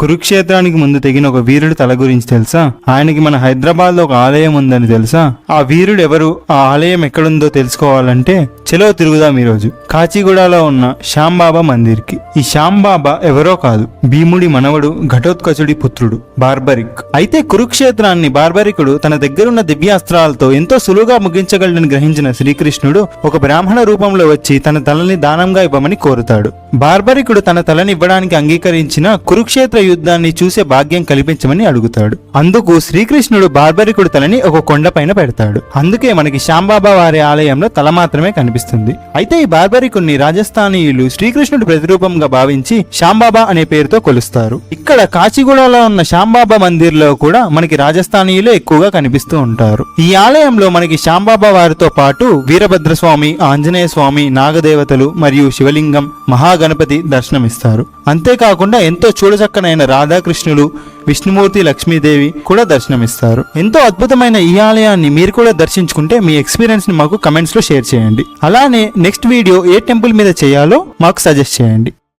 కురుక్షేత్రానికి ముందు తెగిన ఒక వీరుడి తల గురించి తెలుసా? ఆయనకి మన హైదరాబాద్ లో ఒక ఆలయం ఉందని తెలుసా? ఆ వీరుడు ఎవరు, ఆ ఆలయం ఎక్కడుందో తెలుసుకోవాలంటే చలో తిరుగుదాం ఈరోజు కాచిగూడలో ఉన్న శ్యాంబాబా మందిర్ కి. ఈ శ్యాంబాబా ఎవరో కాదు, భీముడి మనవడు, ఘటోత్కచుడి పుత్రుడు బార్బరిక్. అయితే కురుక్షేత్రాన్ని బార్బరికుడు తన దగ్గరున్న దివ్యాస్త్రాలతో ఎంతో సులువుగా ముగించగలడని గ్రహించిన శ్రీకృష్ణుడు ఒక బ్రాహ్మణ రూపంలో వచ్చి తన తలని దానంగా ఇవ్వమని కోరుతాడు. బార్బరికుడు తన తలని ఇవ్వడానికి అంగీకరించిన కురుక్షేత్ర యుద్ధాన్ని చూసే భాగ్యం కల్పించమని అడుగుతాడు. అందుకు శ్రీకృష్ణుడు బార్బరికుడు తలని ఒక కొండ పైన పెడతాడు. అందుకే మనకి శ్యాంబాబా వారి ఆలయంలో తల మాత్రమే కనిపిస్తుంది. అయితే ఈ బార్బరికుడిని రాజస్థానీయులు శ్రీకృష్ణుడు ప్రతిరూపంగా భావించి శ్యాంబాబా అనే పేరుతో కొలుస్తారు. ఇక్కడ కాచిగూడలో ఉన్న శ్యాంబాబా మందిర్ లో కూడా మనకి రాజస్థానీయులు ఎక్కువగా కనిపిస్తూ ఉంటారు. ఈ ఆలయంలో మనకి శ్యాంబాబా వారితో పాటు వీరభద్రస్వామి, ఆంజనేయ స్వామి, నాగదేవతలు మరియు శివలింగం, మహాగణపతి దర్శనమిస్తారు. అంతేకాకుండా ఎంతో చూడచక్కనైన రాధాకృష్ణులు, విష్ణుమూర్తి, లక్ష్మీదేవి కూడా దర్శనమిస్తారు. ఎంతో అద్భుతమైన ఈ ఆలయాన్ని మీరు కూడా దర్శించుకుంటే మీ ఎక్స్పీరియన్స్ ని మాకు కమెంట్స్ లో షేర్ చేయండి. అలానే నెక్స్ట్ వీడియో ఏ టెంపుల్ మీద చేయాలో మాకు సజెస్ట్ చేయండి.